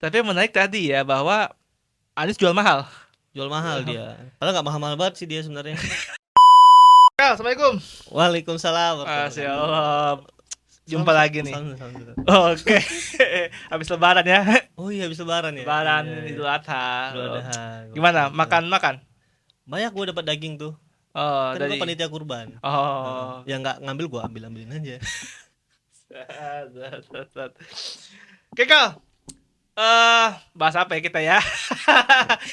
Tapi yang menarik tadi ya bahwa Anies jual mahal. Jual mahal dia. Padahal nggak mahal-mahal banget sih dia sebenarnya. Kal, Assalamualum. Waalaikumsalam Masya warahmatullahi Allah. Salam, Jumpa lagi nih. salam, salam, salam. Oke. Habis lebaran ya. Oh iya, habis lebaran ya. Lebaran Iya, iya. Idul Adha. Idul Oh. Adha. Gimana? Gokil. Makan-makan? Banyak gua dapat daging tuh. Oh, Kan gua dari panitia kurban. Oh. Ya nggak ngambil, gua ambilin aja. Oke, Kal. Bahas apa ya kita ya?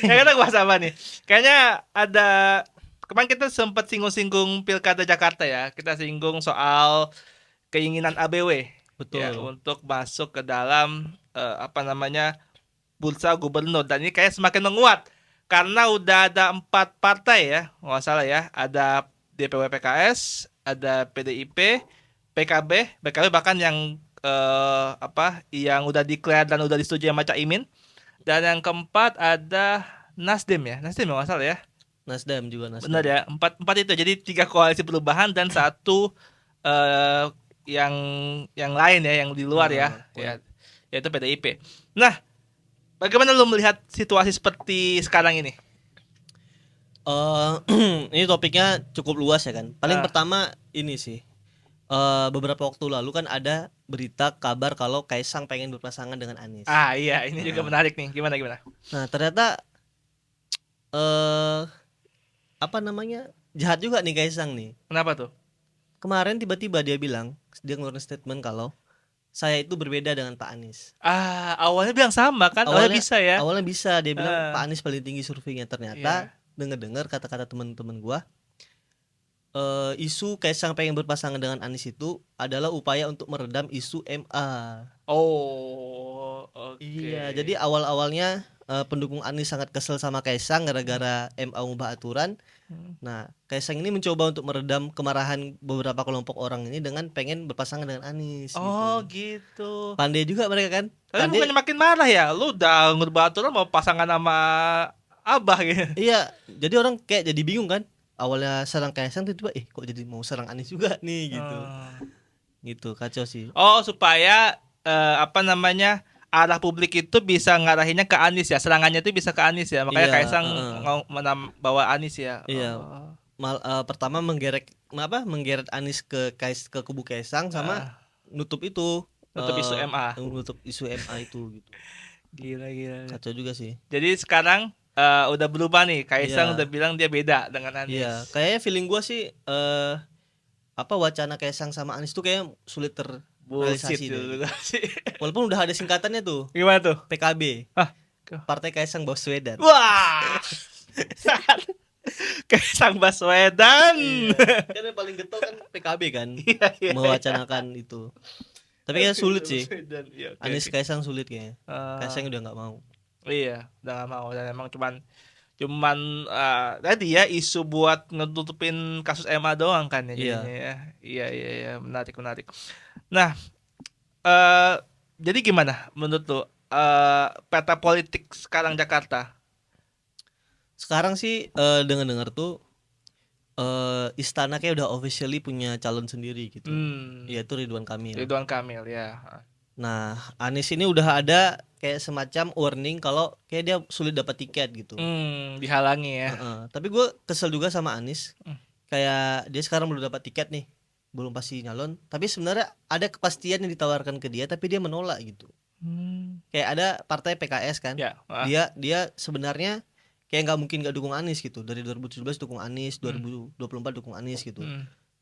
Ya kita bahas apa nih? Kayaknya ada kemarin kita sempat singgung-singgung Pilkada Jakarta ya. Kita singgung soal keinginan ABW ya Betul. untuk masuk ke dalam bursa gubernur, dan ini kayak semakin menguat karena udah ada 4 partai ya, nggak salah ya, ada DPW PKS, ada PDIP, PKB bahkan yang yang udah declare dan udah disetujui sama Cak Imin, dan yang keempat ada Nasdem ya, nggak salah ya. Nasdem juga Nasdem. Benar ya, empat itu. Jadi 3 koalisi perubahan dan satu eh, yang lain ya, yang di luar ya, yaitu PDIP. Nah, bagaimana lu melihat situasi seperti sekarang ini? Ini topiknya cukup luas ya kan. Paling Ah. pertama ini sih. Beberapa waktu lalu kan ada berita kabar kalau Kaisang pengen berpasangan dengan Anies. Iya, ini juga menarik nih. Gimana? Nah, ternyata apa namanya? Jahat juga nih Kaisang nih. Kenapa tuh? Kemarin tiba-tiba dia ngeluarin statement kalau saya itu berbeda dengan Pak Anies. Awalnya bilang sama kan? Awalnya bisa ya. Awalnya bisa dia bilang Ah. Pak Anies paling tinggi surveinya. Iya. Ternyata dengar kata-kata teman-teman gua, isu Kaisang pengen berpasangan dengan Anies itu adalah upaya untuk meredam isu MA. Oh, oke. Iya, jadi awal-awalnya pendukung Anies sangat kesel sama Kaisang gara-gara MA ubah aturan. Nah, Kaisang ini mencoba untuk meredam kemarahan beberapa kelompok orang ini dengan pengen berpasangan dengan Anies. Oh, gitu. Pandai juga mereka kan. Tapi bukannya makin marah ya? Lu udah ngubah aturan mau pasangan sama Abah gitu. Iya, jadi orang kayak jadi bingung kan. Awalnya serang Kaisang tiba-tiba kok jadi mau serang Anies juga nih gitu. Gitu, kacau sih. Oh, supaya arah publik itu bisa ngarahinnya ke Anies ya, serangannya itu bisa ke Anies ya, makanya Iya, Kaisang bawa Anies ya. Iya. Pertama menggeret Anies ke kubu Kaisang sama nutup itu Nutup isu MA. nutup isu MA itu gitu. Gila. Kacau juga sih. Jadi sekarang udah berubah nih, Kaisang Iya. udah bilang dia beda dengan Anies. Iya, kayaknya feeling gua sih wacana Kaisang sama Anies tuh kayak sulit Bullshit terrealisasi gitu deh. sih. Walaupun udah ada singkatannya tuh, Gimana tuh? PKB. Hah? Partai Kaisang Baswedan. Wah. Kaisang Baswedan. Kan yang paling getol kan PKB kan. Iya. Mewacanakan itu. Tapi kayaknya sulit sih. Iya, oke, Anies oke. Kaisang sulit kayaknya. Ah. Kaisang udah nggak mau. Iya, udah gak mau, dan emang cuman tadi ya isu buat ngetutupin kasus MA doang kan ya jadinya ya. Iya, menarik. Nah, jadi gimana menurut lu peta politik sekarang Jakarta? Sekarang sih dengar-dengar tuh Istana kayak udah officially punya calon sendiri gitu. Yaitu Ridwan Kamil. Ridwan Kamil ya. Nah, Anies ini udah ada kayak semacam warning kalau kayak dia sulit dapat tiket gitu. Dihalangi ya. Tapi gue kesel juga sama Anies. Kayak dia sekarang belum dapat tiket nih, belum pasti nyalon. Tapi sebenarnya ada kepastian yang ditawarkan ke dia, tapi dia menolak gitu. Kayak ada partai PKS kan. Ya. Dia sebenarnya kayak nggak mungkin nggak dukung Anies gitu. Dari 2017 dukung Anies, 2024 dukung Anies gitu.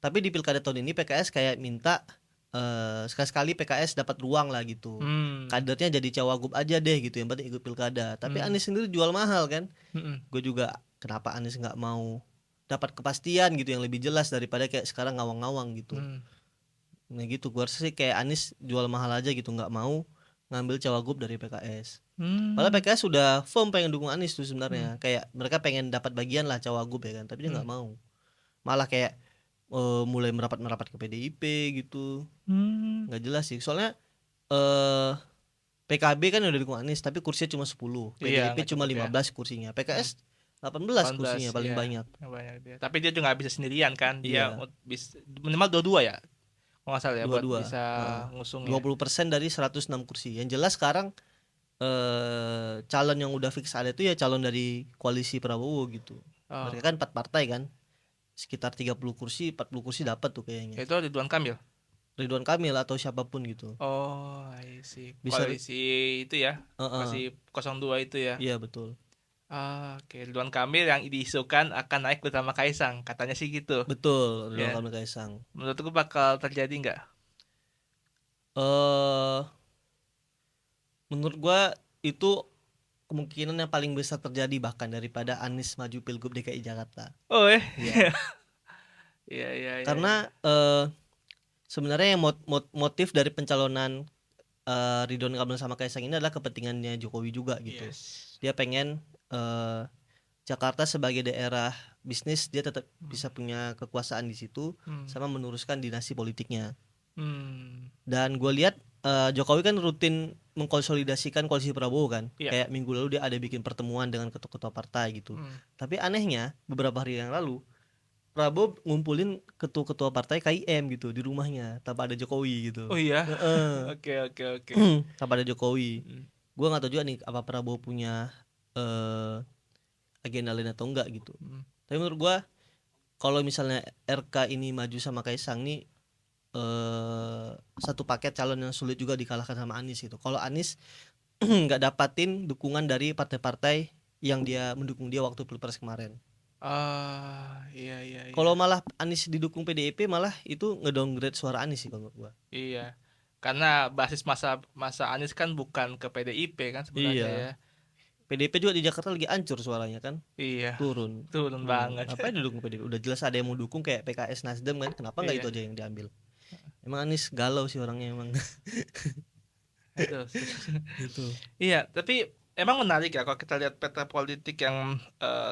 Tapi di pilkada tahun ini PKS kayak minta sekali-sekali PKS dapat ruang lah gitu. Kadernya jadi cawagup aja deh gitu, yang penting ikut pilkada. Tapi Anies sendiri jual mahal kan. Gue juga kenapa Anies nggak mau dapat kepastian gitu yang lebih jelas daripada kayak sekarang ngawang-ngawang gitu. Nah gitu, gue rasa sih kayak Anies jual mahal aja gitu, nggak mau ngambil cawagup dari PKS. Padahal PKS sudah firm pengen dukung Anies tuh sebenarnya. Kayak mereka pengen dapat bagian lah cawagup ya kan, tapi dia nggak mau. Malah kayak mulai merapat ke PDIP gitu. Nggak jelas sih. Soalnya PKB kan udah dukung Anies tapi kursinya cuma 10. PDIP cuma 15 kursinya. PKS 18 kursinya paling banyak. Dia. Tapi dia juga nggak bisa sendirian kan. Dia minimal dua ya. Kalau nggak salah ya, buat bisa ngusung 20% dari 106 kursi. Yang jelas sekarang calon yang udah fix ada itu ya calon dari koalisi Prabowo gitu. Oh. Mereka kan 4 partai kan. Sekitar 30 kursi, 40 kursi dapat tuh kayaknya. Itu Ridwan Kamil. Ridwan Kamil atau siapapun gitu. Oh, I see. Bisa Koalisi itu ya. Koalisi 02 itu ya. Iya betul. Oke, Ridwan Kamil yang diisukan akan naik bersama Kaisang, katanya sih gitu. Betul, Ridwan Ya. Kamil Kaisang. Menurutku bakal terjadi nggak? Menurut gua itu kemungkinan yang paling besar terjadi bahkan daripada Anies maju Pilgub DKI Jakarta. Oh Iya. Iya. Karena sebenarnya yang motif dari pencalonan Ridwan Kamil sama Kaisang ini adalah kepentingannya Jokowi juga gitu. Yes. Dia pengen Jakarta sebagai daerah bisnis dia tetap bisa punya kekuasaan di situ sama meneruskan dinasti politiknya. Dan gue lihat Jokowi kan rutin mengkonsolidasikan koalisi Prabowo kan. Kayak minggu lalu dia ada bikin pertemuan dengan ketua-ketua partai gitu. Tapi anehnya beberapa hari yang lalu Prabowo ngumpulin ketua-ketua partai KIM gitu di rumahnya tanpa ada Jokowi gitu. Oh iya. Oke. Tanpa ada Jokowi. Gue nggak tahu juga nih apa Prabowo punya agenda lain atau enggak gitu. Tapi menurut gue kalau misalnya RK ini maju sama Kaisang nih satu paket calon yang sulit juga dikalahkan sama Anies gitu. Kalau Anies nggak dapatin dukungan dari partai-partai yang dia mendukung dia waktu Pilpres kemarin. Iya. Kalau malah Anies didukung PDIP malah itu ngedowngrade suara Anies sih kalau menurut gua. Iya. Karena basis masa Anies kan bukan ke PDIP kan sebenarnya ya. PDIP juga di Jakarta lagi hancur suaranya kan. Iya. Turun banget. Apa yang didukung PDIP? Udah jelas ada yang mau dukung kayak PKS Nasdem kan. Kenapa nggak itu aja yang diambil? Emang Anies galau sih orangnya emang. Itu. Iya, tapi emang menarik ya kalau kita lihat peta politik yang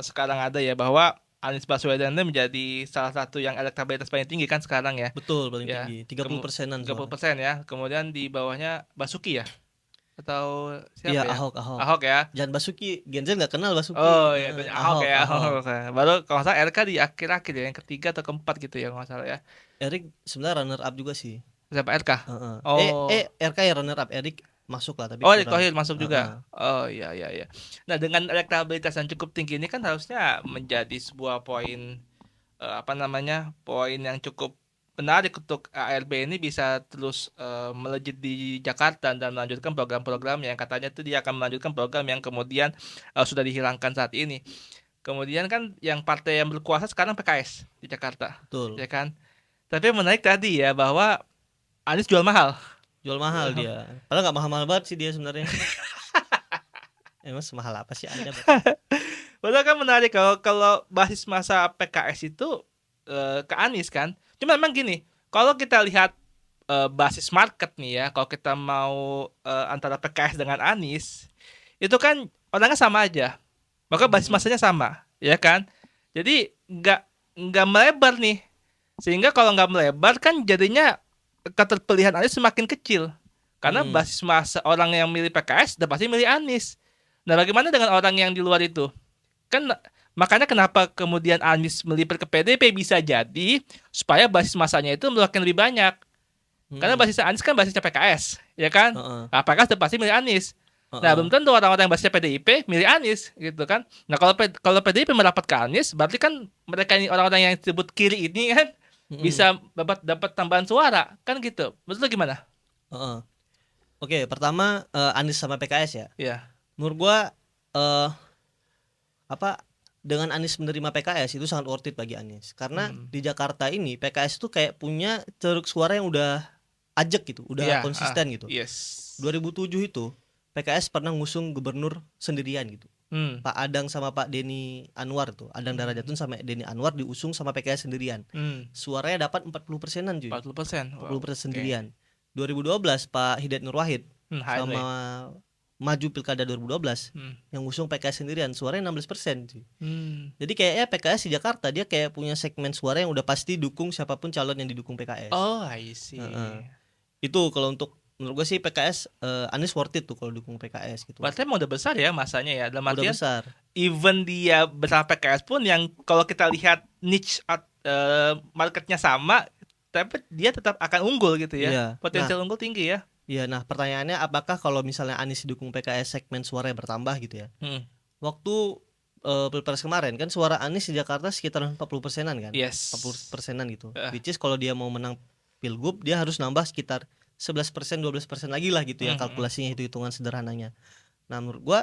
sekarang ada ya, bahwa Anies Baswedan itu menjadi salah satu yang elektabilitas paling tinggi kan sekarang ya. Betul, paling tinggi. 30%-an. 30% ya. Kemudian di bawahnya Basuki ya. Atau siapa ya? Ahok ya. Jangan Basuki, Gen Z nggak kenal Basuki. Oh iya, Ahok ya. Baru kalau nggak salah RK di akhir-akhir ya, yang ketiga atau keempat gitu ya kalau nggak salah ya. Erik sebenarnya runner up juga sih. Siapa RK? RK ya runner up, Erik masuk lah tapi Erick Thohir masuk juga. Oh iya. Nah, dengan elektabilitas yang cukup tinggi ini kan harusnya menjadi sebuah poin poin yang cukup menarik untuk ARB ini bisa terus melejit di Jakarta dan melanjutkan program-program yang katanya itu dia akan melanjutkan program yang kemudian sudah dihilangkan saat ini. Kemudian kan yang partai yang berkuasa sekarang PKS di Jakarta. Betul. Ya kan? Tapi yang menarik tadi ya bahwa Anies jual mahal dia. Padahal nggak mahal-mahal banget sih dia sebenarnya. Emang semahal apa sih Anda? Padahal kan menarik kalau basis masa PKS itu ke Anies kan. Cuma memang gini, kalau kita lihat basis market nih ya, kalau kita mau antara PKS dengan Anies, itu kan orangnya sama aja. Maka basis masanya sama, ya kan? Jadi nggak melebar nih. Sehingga kalau nggak melebar kan jadinya keterpilihan Anies semakin kecil. Karena basis masa orang yang milih PKS udah pasti milih Anies. Nah, bagaimana dengan orang yang di luar itu? Kan makanya kenapa kemudian Anies melipir ke PDP bisa jadi supaya basis masanya itu semakin lebih banyak. Karena basis Anies kan basisnya PKS, ya kan? Nah, PKS udah pasti milih Anies. Nah, belum tentu orang-orang yang basisnya PDIP milih Anies gitu kan. Nah, kalau PDIP merapat ke Anies, berarti kan mereka ini orang-orang yang disebut kiri ini kan bisa dapat tambahan suara kan gitu. Menurut lu gimana? Oke, pertama Anies sama PKS ya. Iya. Menurut gua dengan Anies menerima PKS itu sangat worth it bagi Anies. Karena di Jakarta ini PKS itu kayak punya ceruk suara yang udah ajak gitu, udah konsisten gitu. Yes. 2007 itu PKS pernah ngusung gubernur sendirian gitu. Pak Adang sama Pak Denny Anwar tuh, Adang Darajatun sama Denny Anwar diusung sama PKS sendirian. Suaranya dapat 40%-an cuy. 40%. 40% sendirian. 2012 Pak Hidayat Nur Wahid sama maju pilkada 2012 yang ngusung PKS sendirian, suaranya 16% cuy. Jadi kayaknya PKS di Jakarta dia kayak punya segmen suara yang udah pasti dukung siapapun calon yang didukung PKS. Oh, I see. Itu kalau untuk menurut gue sih PKS Anies worth it tuh kalau dukung PKS gitu. Berarti emang udah besar ya masanya ya. Dalam artian udah besar. Even dia bersama PKS pun yang kalau kita lihat niche marketnya sama, tapi dia tetap akan unggul gitu ya. Iya. Potensial unggul tinggi ya. Iya, nah pertanyaannya apakah kalau misalnya Anies didukung PKS segmen suaranya bertambah gitu ya. Waktu Pilpres kemarin kan suara Anies di Jakarta sekitar 40%-an kan. Yes. 40%-an gitu. Ah. Which is kalau dia mau menang Pilgub dia harus nambah sekitar 11%, 12% lagi lah gitu ya kalkulasinya, hitungan sederhananya. Nah, menurut gua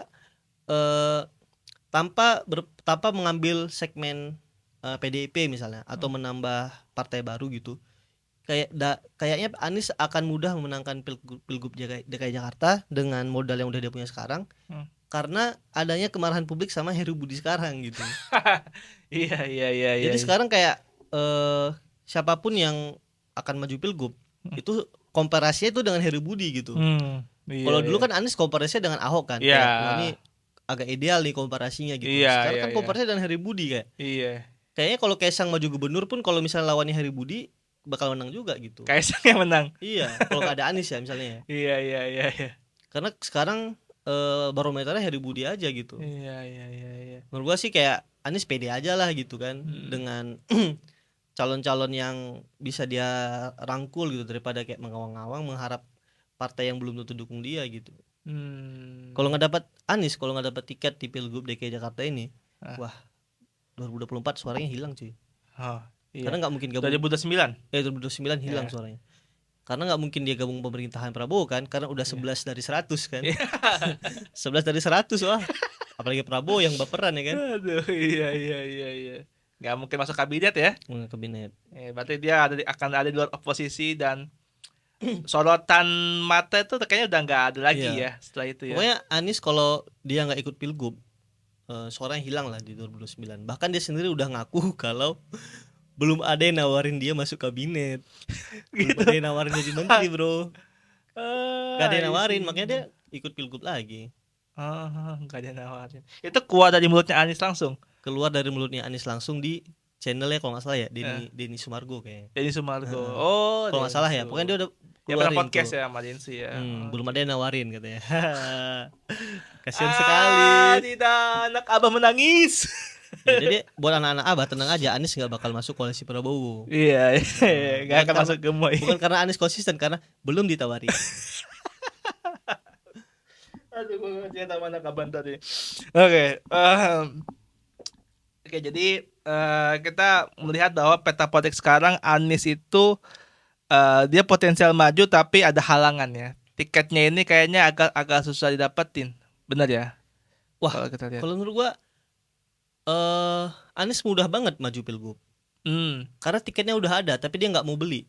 tanpa mengambil segmen PDIP misalnya atau menambah partai baru gitu. Kayaknya Anies akan mudah memenangkan Pilgub DKI Jakarta dengan modal yang udah dia punya sekarang. Karena adanya kemarahan publik sama Heru Budi sekarang gitu. Iya. Jadi sekarang kayak siapapun yang akan maju Pilgub itu komparasinya itu dengan Heru Budi gitu. Kalau dulu kan Anies komparasinya dengan Ahok kan. Iya. Kayak, wah, ini agak ideal nih komparasinya gitu. Sekarang kan komparasinya dengan Heru Budi kayak. Iya. Kayaknya kalau Kaisang maju gubernur pun kalau misalnya lawannya Heru Budi bakal menang juga gitu. Kaisang yang menang. Iya, kalau nggak ada Anies ya misalnya. Iya. Karena sekarang barometernya Heru Budi aja gitu. Iya. Menurut gua sih kayak Anies pede aja lah gitu kan dengan calon-calon yang bisa dia rangkul gitu daripada kayak mengawang-awang mengharap partai yang belum tentu dukung dia gitu. Kalau nggak dapat Anies, kalau nggak dapat tiket di Pilgub DKI Jakarta ini, wah 2024 suaranya hilang cuy. Iya. Karena nggak mungkin gabung. 2029. 2029 hilang suaranya. Karena nggak mungkin dia gabung pemerintahan Prabowo kan, karena udah 11 dari 100 kan. 11 dari 100 wah. Apalagi Prabowo yang baperan ya kan. Aduh, iya. Nggak mungkin masuk kabinet ya. Kabinet. Berarti dia akan ada di luar oposisi dan sorotan mata itu kayaknya udah nggak ada lagi ya setelah itu ya. Pokoknya Anies kalau dia nggak ikut Pilgub, suaranya hilang lah di 2029. Bahkan dia sendiri udah ngaku kalau belum ada yang nawarin dia masuk kabinet. Belum ada yang nawarin jadi menteri bro. Gak ada yang nawarin, makanya dia ikut Pilgub lagi. Gak ada yang nawarin. Itu keluar dari mulutnya Anies langsung. Keluar dari mulutnya Anies langsung di channelnya kalau nggak salah ya, Denny Sumargo kayaknya. Denny Sumargo. Kalau nggak salah ya, pokoknya dia udah keluarin podcast tuh. Ya sama Denny ya. Belum ada yang nawarin katanya. Kasian sekali. Tidak, anak abah menangis. Jadi buat anak-anak abah tenang aja, Anies nggak bakal masuk koalisi Prabowo. Iya, nggak akan masuk gemoy. Bukan karena Anies konsisten, karena belum ditawari. Aduh, gue cerita sama anak abah tadi. Oke, jadi kita melihat bahwa peta politik sekarang Anies itu dia potensial maju tapi ada halangan ya. Tiketnya ini kayaknya agak susah didapetin, benar ya? Wah, kalau menurut gua Anies mudah banget maju Pilgub. Karena tiketnya udah ada, tapi dia nggak mau beli.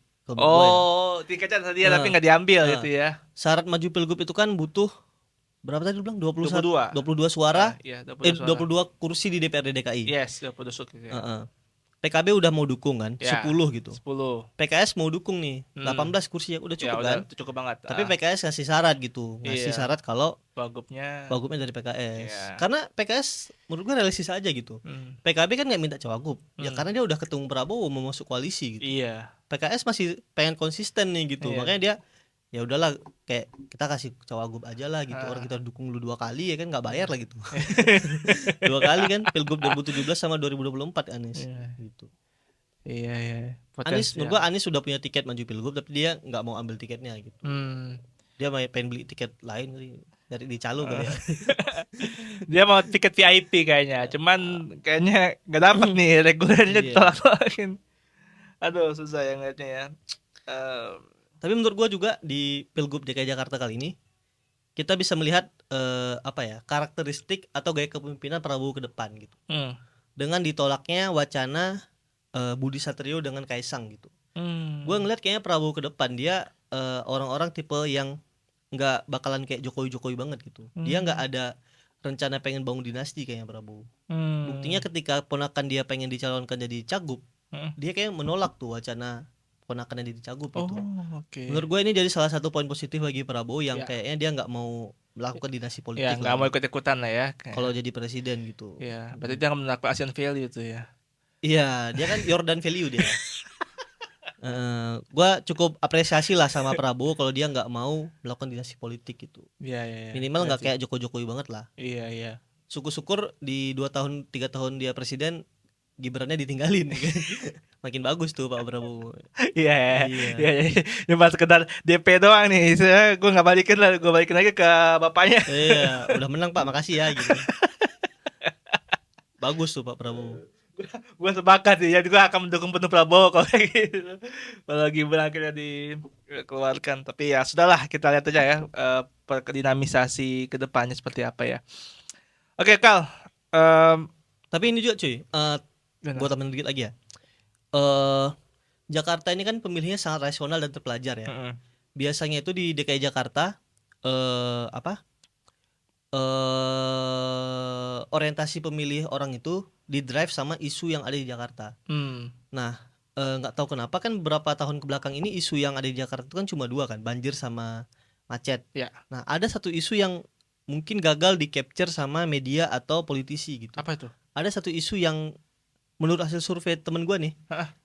Tiketnya tadi tapi nggak diambil gitu ya. Syarat maju Pilgub itu kan butuh berapa tadi lu bilang? 22 suara. Iya, 22 kursi di DPRD DKI. Yes, 22 suara. PKB udah mau dukung kan, 10 gitu. 10. PKS mau dukung nih, 18 kursi ya udah cukup kan? Udah cukup banget. Tapi PKS ngasih syarat gitu, syarat kalau wagubnya dari PKS. Karena PKS menurut gue realistis aja gitu. PKB kan nggak minta cawagup, ya karena dia udah ketemu Prabowo mau masuk koalisi gitu. Iya. PKS masih pengen konsisten nih gitu, makanya dia ya udahlah kayak kita kasih cawagup aja lah gitu. Orang kita dukung lu 2 kali ya kan, nggak bayar lah gitu. 2 kali kan, Pilgub 2017 sama 2024 Anies gitu. Iya. Anies menurut gua Anies sudah punya tiket maju Pilgub tapi dia nggak mau ambil tiketnya gitu. Dia pengen beli tiket lain dari di calo kali ya. Dia mau tiket VIP kayaknya, cuman kayaknya nggak dapat nih, regulernya ditolak-tolakin. Aduh, susah ya ngeliatnya ya. Tapi menurut gua juga di Pilgub DKI Jakarta kali ini kita bisa melihat karakteristik atau gaya kepemimpinan Prabowo ke depan gitu. Dengan ditolaknya wacana Budi Satrio dengan Kaisang gitu. Gue ngeliat kayaknya Prabowo ke depan dia orang-orang tipe yang nggak bakalan kayak Jokowi banget gitu. Dia nggak ada rencana pengen bangun dinasti kayaknya Prabowo. Buktinya ketika ponakan dia pengen dicalonkan jadi cagup, dia kayak menolak tuh wacana ponakannya jadi cagup gitu. Menurut gue ini jadi salah satu poin positif bagi Prabowo yang kayaknya dia nggak mau melakukan dinasti politik. Ya nggak mau ikut-ikutan lah ya. Kalau jadi presiden gitu. Iya, berarti dia melakukan Asian value tuh ya. Iya, dia kan Jordan value dia. Gua cukup apresiasi lah sama Prabowo kalau dia nggak mau melakukan dinasti politik gitu. Iya. Minimal nggak kayak Jokowi banget lah. Iya. Syukur-syukur di 2 tahun 3 tahun dia presiden Gibrannya ditinggalin ya kan. Makin bagus tuh Pak Prabowo. Iya, Iya. iya, iya. Cuma sekedar DP doang nih. Gue nggak balikin lah, gue balikin lagi ke bapaknya. Iya, udah menang Pak, makasih ya gitu. Bagus tuh Pak Prabowo. Gue sepakat sih, jadi gue akan mendukung penuh Prabowo kalau kayak gitu. Kalau Gibran akhirnya dikeluarkan. Tapi ya sudahlah, kita lihat aja ya dinamisasi ke depannya seperti apa ya. Oke, Kal. Tapi ini juga cuy, gua tambahin dikit lagi ya. Jakarta ini kan pemilihnya sangat rasional dan terpelajar ya. Biasanya itu di DKI Jakarta orientasi pemilih orang itu di drive sama isu yang ada di Jakarta. Nah, nggak tahu kenapa kan beberapa tahun kebelakang ini isu yang ada di Jakarta itu kan cuma dua kan, banjir sama macet. Ya. Nah, ada satu isu yang mungkin gagal di capture sama media atau politisi gitu. Apa itu? Ada satu isu yang menurut hasil survei temen gue nih,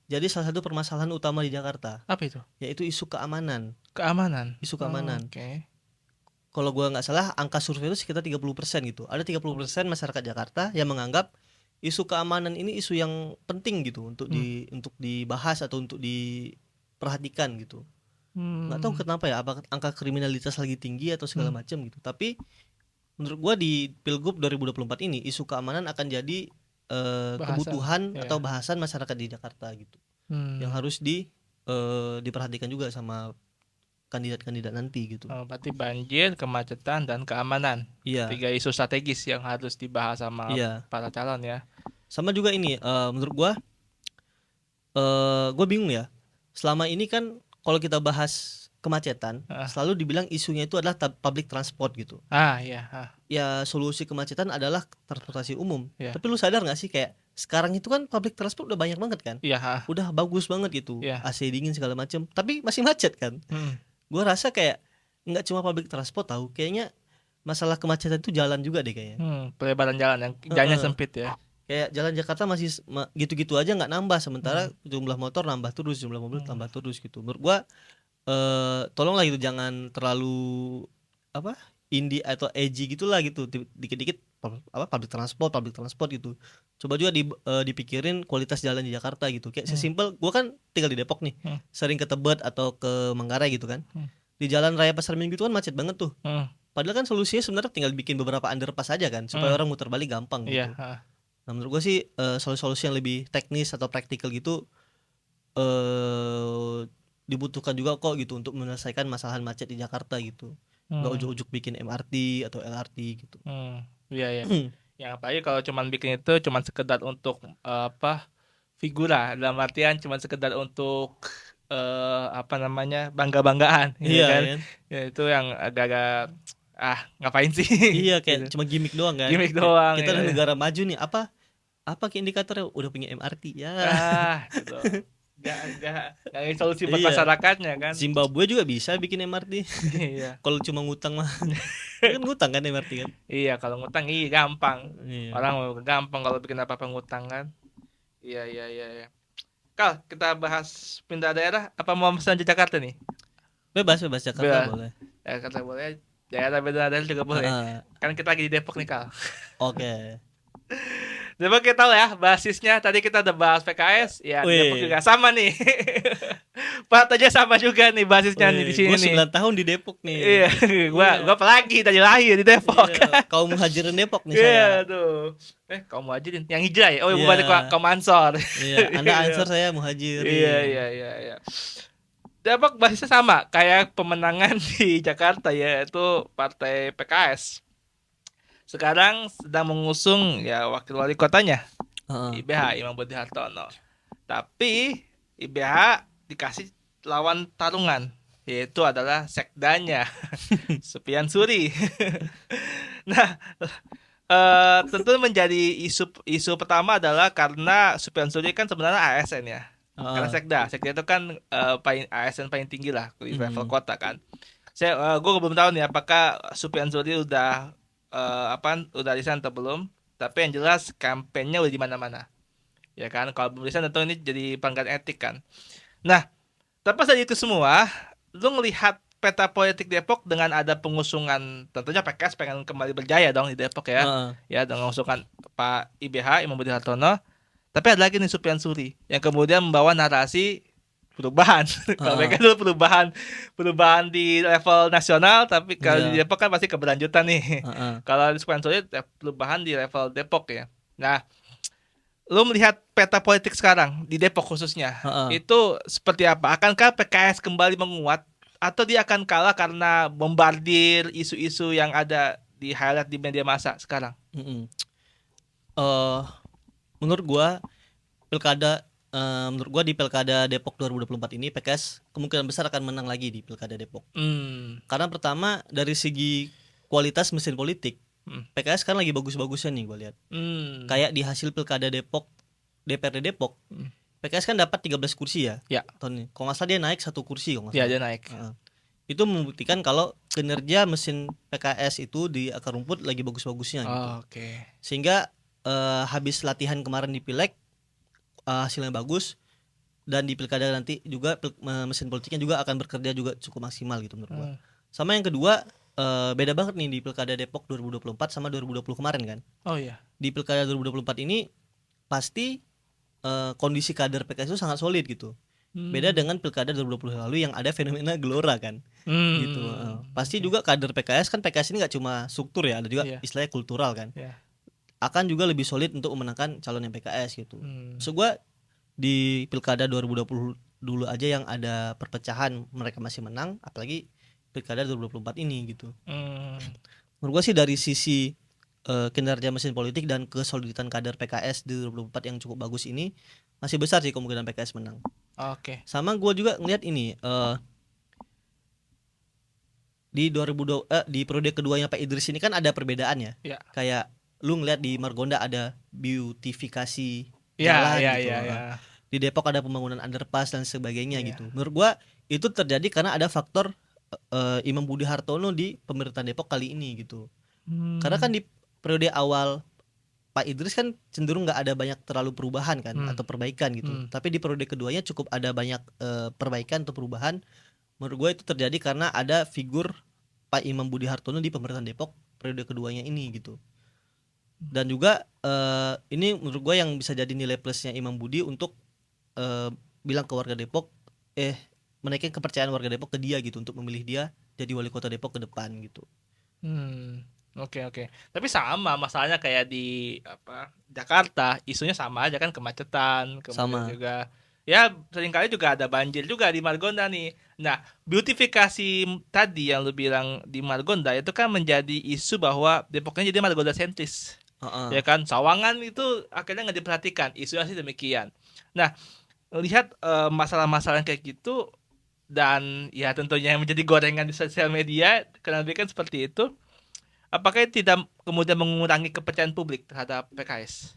jadi salah satu permasalahan utama di Jakarta. Apa itu? Yaitu isu keamanan. Keamanan. Isu keamanan. Oke. Kalau gue nggak salah angka survei itu sekitar 30% gitu. Ada 30% masyarakat Jakarta yang menganggap isu keamanan ini isu yang penting gitu untuk dibahas atau untuk diperhatikan gitu. Nggak tahu kenapa ya, apa angka kriminalitas lagi tinggi atau segala macam gitu. Tapi menurut gue di Pilgub 2024 ini isu keamanan akan jadi kebutuhan atau bahasan masyarakat di Jakarta gitu. Yang harus diperhatikan juga sama kandidat-kandidat nanti gitu. Berarti banjir, kemacetan, dan keamanan. Iya. 3 isu strategis yang harus dibahas sama para calon ya. Sama juga ini, menurut gua bingung ya. Selama ini kan kalau kita bahas kemacetan, selalu dibilang isunya itu adalah public transport gitu. Iya. Ya solusi kemacetan adalah transportasi umum. Yeah. Tapi lu sadar nggak sih kayak sekarang itu kan public transport udah banyak banget kan? Iya. Udah bagus banget gitu, AC dingin segala macam. Tapi masih macet kan? Gue rasa kayak nggak cuma public transport tahu, kayaknya masalah kemacetan itu jalan juga deh kayaknya. Pelebaran jalan yang jalannya sempit ya. Kayak jalan Jakarta masih gitu-gitu aja nggak nambah, sementara jumlah motor nambah terus, jumlah mobil tambah terus gitu. Menurut gue tolonglah gitu, jangan terlalu indie atau edgy gitulah gitu, dikit-dikit public transport gitu. Coba juga dipikirin kualitas jalan di Jakarta gitu. Kayak sesimpel gue kan tinggal di Depok nih, sering ke Tebet atau ke Manggarai gitu kan. Di jalan raya Pasar Minggu itu kan macet banget tuh. Padahal kan solusinya sebenarnya tinggal bikin beberapa underpass aja kan, supaya orang muter balik gampang gitu. Nah menurut gue sih solusi yang lebih teknis atau praktikal gitu dibutuhkan juga kok gitu untuk menyelesaikan masalah macet di Jakarta gitu. Nggak ujuk-ujuk bikin MRT atau LRT gitu. Iya. Yang apalagi kalau cuman bikin itu cuman sekedar untuk figura, dalam artian cuman sekedar untuk bangga-banggaan gitu kan. Ya, itu yang agak-agak ngapain sih? Iya kayak cuma gimmick doang kan. Gimmick doang. Kita udah negara maju nih, apa kayak indikatornya udah punya MRT ya. Gitu. Gak solusi buat masyarakatnya kan. Zimbabwe juga bisa bikin MRT. Iya. Kalau cuma ngutang mah kan ngutang kan MRT kan. Iya, kalau ngutang gampang. Orang gampang kalau bikin apa-apa ngutang kan. Iya. Kal, kita bahas pindah daerah apa mau di Jakarta nih? Bebas Jakarta boleh. Jakarta boleh. Daerah beda daerah juga boleh. Kan kita lagi di Depok nih, Kal. Oke. Depok kita tahu ya, basisnya tadi kita udah bahas PKS, ya Depok juga sama nih. Pak aja sama juga nih basisnya nih di sini nih. Gua 9 tahun di Depok nih. Iya, gua apalagi tadi lahir di Depok. Kaum muhajirin Depok nih saya. Iya tuh. Kaum muhajirin yang hijrah ya? Oh, bukan kaum Ansor. Iya, Anda Ansor, saya muhajirin. Iya. Depok basisnya sama kayak pemenangan di Jakarta, yaitu partai PKS. Sekarang sedang mengusung ya wakil wali kotanya IBH Imam Budi Hartono. Tapi IBH dikasih lawan tarungan, yaitu adalah sekdanya Supian Suri. Nah, tentu menjadi isu pertama adalah karena Supian Suri kan sebenarnya ASN ya. Karena sekda itu kan ASN paling tinggi lah di level kota kan. Gue belum tahu nih apakah Supian Suri udah resign atau belum, tapi yang jelas kampanyenya udah di mana-mana ya kan. Kalau belum resign tentu ini jadi pelanggaran etik kan. Nah, terlepas dari itu semua, lu ngelihat peta politik Depok dengan ada pengusungan, tentunya PKS pengen kembali berjaya dong di Depok ya. Ya dengan mengusulkan Pak IBH Imam Budi Hartono, Tapi ada lagi nih Sufyan Suri yang kemudian membawa narasi perubahan. Kalau mereka dulu perubahan di level nasional, tapi kalau di Iya. Depok kan pasti keberlanjutan nih. Heeh. Kalau di Sufyan Suri perubahan di level Depok ya. Nah, lu melihat peta politik sekarang di Depok khususnya, Heeh. itu seperti apa? Akankah PKS kembali menguat atau dia akan kalah karena bombardir isu-isu yang ada di highlight di media massa sekarang? Mm-mm. Eh, menurut gua pilkada menurut gua di pilkada Depok 2024 ini PKS kemungkinan besar akan menang lagi di pilkada Depok. Hmm. Karena pertama dari segi kualitas mesin politik, Hmm. PKS kan lagi bagus-bagusnya nih gua lihat. Hmm. Kayak di hasil pilkada Depok, DPRD Depok, Hmm. PKS kan dapat 13 kursi ya Ya, tahun ini. Kalau nggak salah dia naik satu kursi kalau nggak ya salah. dia naik. Heeh. Itu membuktikan kalau kinerja mesin PKS itu di akar rumput lagi bagus-bagusnya gitu. Oke. Sehingga habis latihan kemarin di Pileg hasilnya bagus, dan di pilkada nanti juga mesin politiknya juga akan bekerja juga cukup maksimal gitu menurut gua. Hmm. Sama yang kedua, beda banget nih di pilkada Depok 2024 sama 2020 kemarin kan. Oh iya. Di pilkada 2024 ini pasti kondisi kader PKS itu sangat solid gitu. Beda dengan pilkada 2020 lalu yang ada fenomena gelora kan. Gitu. Pasti juga kader PKS kan, PKS ini nggak cuma struktur ya, ada juga Iya. istilahnya kultural kan. Iya. Akan juga lebih solid untuk memenangkan calon yang PKS gitu. Maksud gua di pilkada 2020 dulu aja yang ada perpecahan mereka masih menang, apalagi pilkada 2024 ini gitu. Menurut gua sih dari sisi kinerja mesin politik dan kesoliditan kader PKS di 2024 yang cukup bagus ini, masih besar sih kemungkinan PKS menang. Oke. Sama gua juga ngeliat ini di di periode keduanya Pak Idris ini kan ada perbedaan ya. Ya. Kayak lu ngeliat di Margonda ada beautifikasi Ya, jalan ya, gitu. ya, ya. Di Depok ada pembangunan underpass dan sebagainya Iya. gitu. Menurut gua itu terjadi karena ada faktor Imam Budi Hartono di pemerintahan Depok kali ini gitu. Karena kan di periode awal Pak Idris kan cenderung nggak ada banyak terlalu perubahan kan atau perbaikan gitu. Tapi di periode keduanya cukup ada banyak perbaikan atau perubahan. Menurut gue itu terjadi karena ada figur Pak Imam Budi Hartono di pemerintahan Depok periode keduanya ini gitu. Dan juga ini menurut gue yang bisa jadi nilai plusnya Imam Budi untuk bilang ke warga Depok, menaikkan kepercayaan warga Depok ke dia gitu untuk memilih dia jadi wali kota Depok ke depan gitu. Oke. Tapi sama masalahnya kayak di Jakarta, isunya sama aja kan, kemacetan, kemudian Sama. juga ya seringkali juga ada banjir juga di Margonda nih. Nah, beautifikasi tadi yang lu bilang di Margonda itu kan menjadi isu bahwa Depoknya jadi Margonda sentris. Ya kan, Sawangan itu akhirnya nggak diperhatikan, isunya sih demikian. Nah, lihat masalah-masalah kayak gitu, dan ya tentunya yang menjadi gorengan di sosial media karena kan seperti itu, apakah itu tidak kemudian mengurangi kepercayaan publik terhadap PKS?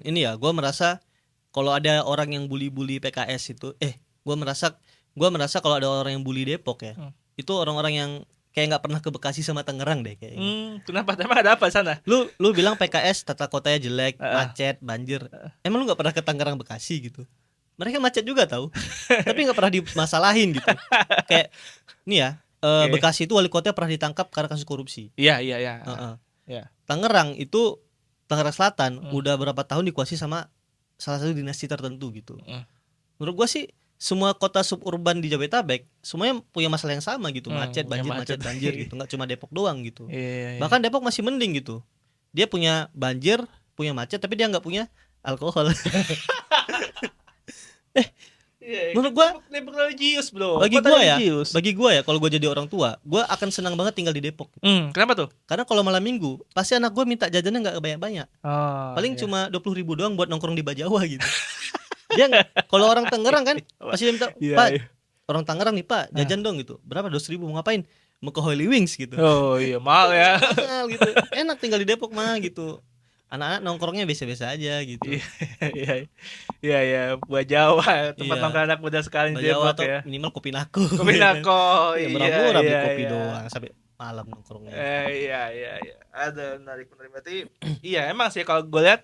Ini ya, gue merasa kalau ada orang yang bully-bully PKS itu, gue merasa kalau ada orang yang bully Depok ya, itu orang-orang yang kayak nggak pernah ke Bekasi sama Tangerang deh kayaknya. Kenapa? Emang ada apa sana? Lu bilang PKS tata kotanya jelek, macet, banjir. Emang lu nggak pernah ke Tangerang, Bekasi gitu? Mereka macet juga tahu, tapi nggak pernah dimasalahin gitu. Kayak nih ya, Bekasi itu wali kota pernah ditangkap karena kasus korupsi. Iya. Tangerang Selatan udah berapa tahun dikuasai sama salah satu dinasti tertentu gitu. Menurut gua sih semua kota suburban di Jabodetabek semuanya punya masalah yang sama gitu, macet, banjir gitu, nggak cuma Depok doang gitu. Bahkan Depok masih mending gitu, dia punya banjir, punya macet, tapi dia nggak punya alkohol. Menurut gua Depok religius, bro. bagi gua ya kalau gua jadi orang tua, gua akan senang banget tinggal di Depok. Kenapa tuh? Karena kalau malam minggu pasti anak gua minta jajannya nggak banyak-banyak, paling iya. cuma 20.000 doang buat nongkrong di Bajawa gitu. Dia nggak, kalau orang Tangerang kan pasti dia minta, Pak, orang Tangerang nih Pak, jajan dong gitu. Berapa? 200.000, mau ngapain? Mau ke Holy Wings gitu. Oh iya, mahal ya. Mahal gitu. Enak tinggal di Depok mah gitu. Anak-anak nongkrongnya biasa-biasa aja gitu. Iya, buah Jawa, tempat nongkrong anak muda sekali di Jawa Depok atau ya. minimal kopi nako. Kopi nako. Ya murah-murah beli kopi doang sampai malam nongkrongnya. Iya. Ada menarik. Berarti iya, emang sih kalau gue lihat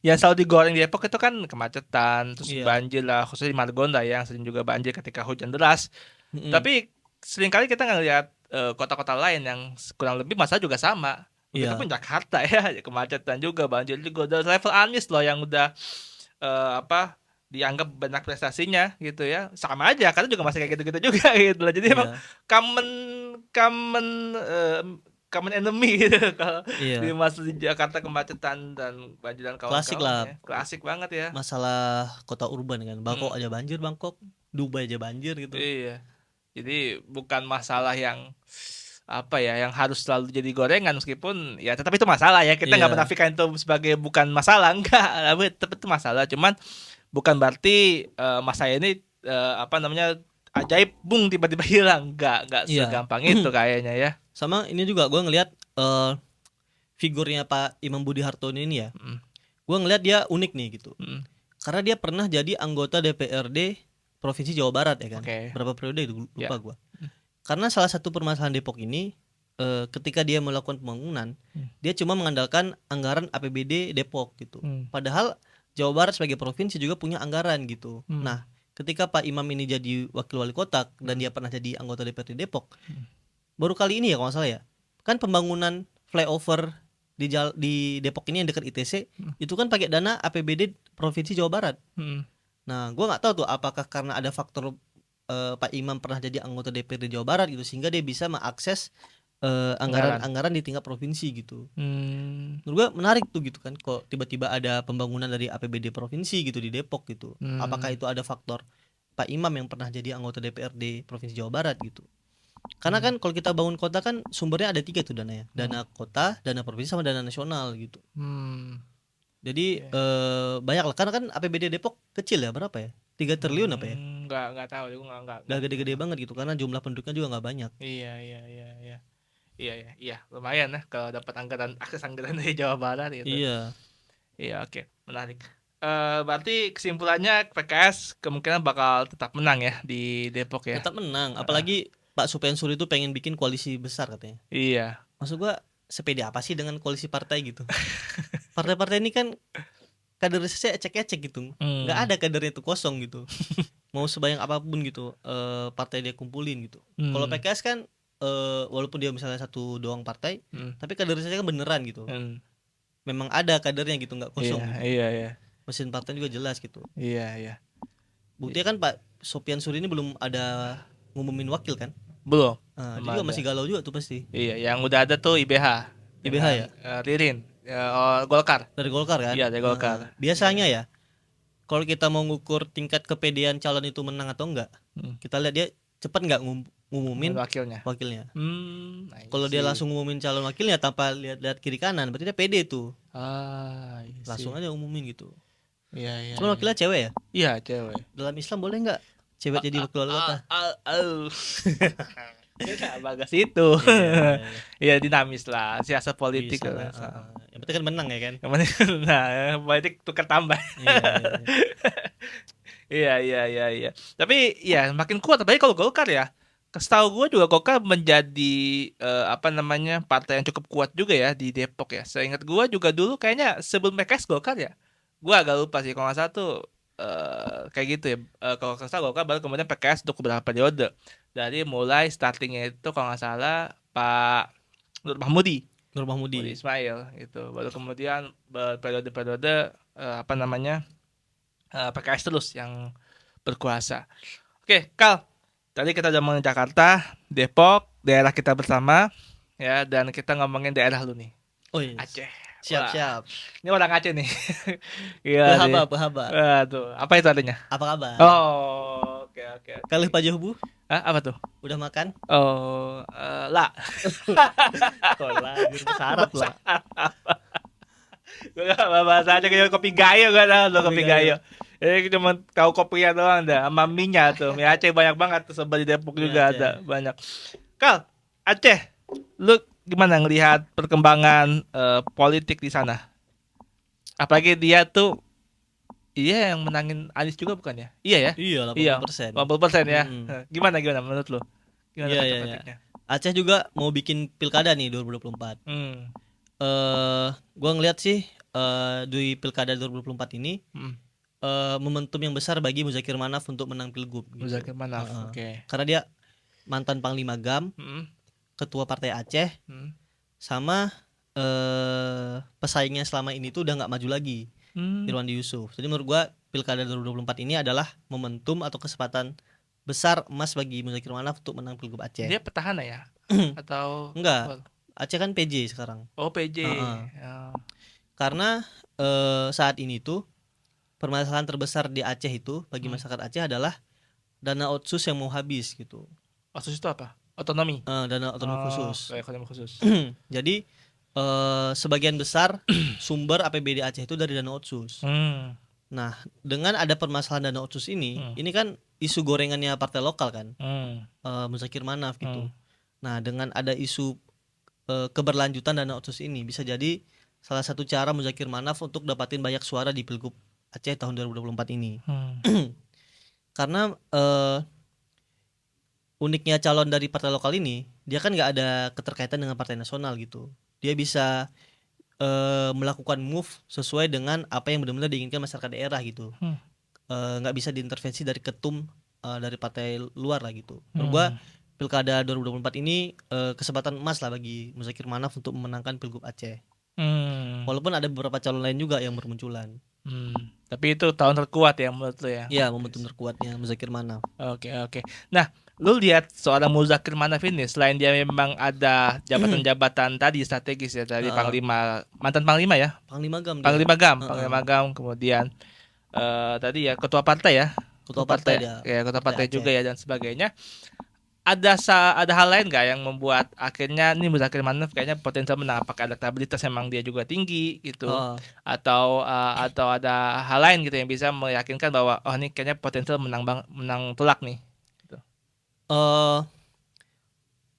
yang selalu digoreng di Depok itu kan kemacetan, terus banjir lah, khususnya di Margonda yang sering juga banjir ketika hujan deras. Tapi seringkali kita nggak lihat kota-kota lain yang kurang lebih masalah juga sama. Kita Iya. pun Jakarta ya, kemacetan juga, banjir juga. Udah level Anies loh yang udah dianggap banyak prestasinya gitu ya. Sama aja, karena juga masih kayak gitu-gitu juga gitu loh. Jadi emang Iya. common common eh, common enemy gitu kalau di Iya. masa di Jakarta kemacetan dan banjir dan Klasik kawan-kawan lah ya. Klasik banget ya. masalah kota urban kan. Bangkok Hmm, aja banjir, Bangkok. Dubai aja banjir gitu. iya. Jadi bukan masalah yang apa ya, yang harus selalu jadi gorengan, meskipun ya tetap itu masalah ya, kita nggak Iya. menafikan itu sebagai bukan masalah, enggak, tapi tetap itu masalah, cuman bukan berarti masa ini apa namanya ajaib bung tiba-tiba hilang, nggak Iya. segampang itu kayaknya ya. Sama ini juga gue ngelihat figurnya Pak Imam Budi Hartono ini ya. Mm, Gue ngelihat dia unik nih gitu. mm, Karena dia pernah jadi anggota DPRD Provinsi Jawa Barat ya kan. oke. Berapa periode itu Ya. lupa gua. Karena salah satu permasalahan Depok ini ketika dia melakukan pembangunan, dia cuma mengandalkan anggaran APBD Depok gitu. Mm, Padahal Jawa Barat sebagai provinsi juga punya anggaran gitu. mm, Nah, ketika Pak Imam ini jadi wakil wali kota dan dia pernah jadi anggota DPRD Depok, baru kali ini ya kalau nggak salah ya, kan pembangunan flyover di Depok ini yang dekat ITC itu kan pakai dana APBD Provinsi Jawa Barat. mm, Nah, gua nggak tahu tuh apakah karena ada faktor Pak Imam pernah jadi anggota DPRD Jawa Barat gitu sehingga dia bisa mengakses anggaran-anggaran di tingkat provinsi gitu. mm, Menurut gua menarik tuh gitu kan, kok tiba-tiba ada pembangunan dari APBD provinsi gitu di Depok gitu. Apakah itu ada faktor Pak Imam yang pernah jadi anggota DPRD Provinsi Jawa Barat gitu? Karena kan kalau kita bangun kota kan sumbernya ada 3 tuh dananya, dana kota, dana provinsi sama dana nasional gitu. mm. Jadi Iya. banyak lah karena kan APBD Depok kecil ya, berapa ya? 3 triliun apa ya? Nggak tahu, gue nggak. Gak gede-gede banget gitu karena jumlah penduduknya juga nggak banyak. Iya, iya, iya, iya. Iya, iya, iya, lumayan ya kalau dapat akses anggaran dari Jawa Barat gitu. Iya. Iya, oke, menarik. Berarti kesimpulannya PKS kemungkinan bakal tetap menang ya di Depok ya. Tetap menang, apalagi Pak Supyan Suri itu pengen bikin koalisi besar katanya. Iya. Maksud gua sepede apa sih dengan koalisi partai gitu? Partai-partai ini kan kaderisasi ecek-ecek gitu. Nggak ada kadernya itu kosong gitu. Mau sebanyak apapun gitu partai dia kumpulin gitu. Kalau PKS kan walaupun dia misalnya satu doang partai, tapi kaderisasi kan beneran gitu. Memang ada kadernya gitu, nggak kosong Iya, gitu. iya, iya. Mesin partai juga jelas gitu. Iya, iya. Buktinya kan Pak Sopyan Suri ini belum ada ngumumin wakil kan? Belum. Nah, Belum dia juga ada. masih galau juga tuh pasti. Iya, yang udah ada tuh IBH. IBH ya? Ririn. Golkar. Dari Golkar kan? Iya, dari Golkar. Biasanya ya, kalau kita mau ngukur tingkat kepedean calon itu menang atau enggak, kita lihat dia cepat nggak ngumumin Wakilnya. Kalau dia langsung ngumumin calon wakilnya tanpa lihat kiri kanan, berarti dia pede tuh. Langsung aja ngumumin gitu. Iya, iya. Cuman wakilnya cewek ya? Iya, cewek. Dalam Islam boleh nggak cewek jadi wakil wali kota? Kita bagas itu. Iya, dinamis lah siasat politik. Bisa lah. Yang penting kan menang ya kan? Nah, politik tukar tambah. Iya, iya, iya, iya. Tapi ya makin kuat, apalagi kalau Golkar ya. Setahu gue juga Golkar menjadi apa namanya, partai yang cukup kuat juga ya di Depok ya. Seingat gue juga dulu kayaknya sebelum PKS Golkar ya. Gue agak lupa sih kalau nggak salah tuh kayak gitu ya. Kalau nggak salah Golkar baru kemudian PKS untuk beberapa periode. Dari mulai startingnya itu kalau nggak salah Pak Nur Mahmudi. Nur Mahmudi Ismail gitu. Baru kemudian periode-periode apa namanya PKS terus yang berkuasa. Oke, Kal. Tadi kita udah ngomongin Jakarta, Depok, daerah kita bersama, ya, dan kita ngomongin daerah lu nih, Oh iya. Aceh. Siap. Ini orang Aceh nih. Iya. Bahaba. Aduh, apa itu artinya? Apa kabar? Oh, oke. Kalih Pak Johbu, Hah, apa tuh? udah makan? Oh, lah. Tolak, syarat lah. Gue gak bahasa aja kayak kopi gayo, gak tau lo kopi Kopi gayo. gayo. Cuma tahu kopinya doang dah, sama minyak tuh. Mie Aceh banyak banget tuh, sebab di Depok juga Aceh. ada banyak. Kal, Aceh, lu gimana ngelihat perkembangan politik di sana? Apalagi dia tuh, iya yang menangin Anies juga bukan ya? Iya ya? Iya, Iya, 80%. 80% ya. Hmm. Gimana menurut lu? Gimana Iya, peta iya. politiknya? Aceh juga mau bikin pilkada nih 2024. Gua ngeliat sih di pilkada 2024 ini momentum yang besar bagi Muzakir Manaf untuk menang pilgub gitu. Muzakir Manaf, oke. Karena dia mantan Panglima GAM, ketua partai Aceh, sama pesaingnya selama ini tuh udah nggak maju lagi, Irwandi Yusuf. Jadi menurut gua Pilkada 2024 ini adalah momentum atau kesempatan besar emas bagi Muzakir Manaf untuk menang Pilgub Aceh. Dia petahana ya? Atau Enggak, Aceh kan PJ sekarang. oh PJ. Heeh. Oh. Karena saat ini tuh permasalahan terbesar di Aceh itu bagi masyarakat Aceh adalah dana otsus yang mau habis gitu. Otsus itu apa? Otonomi. Dana otonomi khusus. Kayak otonomi khusus. Jadi sebagian besar sumber APBD Aceh itu dari dana otsus. Nah, dengan ada permasalahan dana otsus ini kan isu gorengannya partai lokal kan, Muzakir Manaf gitu. Nah, dengan ada isu keberlanjutan dana otsus ini bisa jadi salah satu cara Muzakir Manaf untuk dapatin banyak suara di Pilgub Aceh tahun 2024 ini. Karena uniknya calon dari partai lokal ini, dia kan nggak ada keterkaitan dengan partai nasional gitu. Dia bisa melakukan move sesuai dengan apa yang benar-benar diinginkan masyarakat daerah gitu. Nggak bisa diintervensi dari ketum dari partai luar lah gitu. Menurut gua Pilkada 2024 ini kesempatan emas lah bagi Muzakir Manaf untuk memenangkan Pilgub Aceh. Walaupun ada beberapa calon lain juga yang bermunculan. Tapi itu tahun terkuat ya menurut lo ya? Iya, momentum terkuatnya Muzakir Manaf. Oke. Nah, lu lihat seorang Muzakir Manaf ini, selain dia memang ada jabatan-jabatan tadi strategis ya, dari Panglima, mantan Panglima ya? Panglima Gam. Panglima Gam, kemudian tadi ya ketua partai ya? Ketua partai dia. Ya, ketua partai juga ya dan sebagainya. Ada hal lain nggak yang membuat akhirnya nih Muzakir Manaf kayaknya potensial menang? Apakah elektabilitas memang dia juga tinggi gitu, atau ada hal lain gitu yang bisa meyakinkan bahwa oh ini kayaknya potensial menang telak nih? Gitu.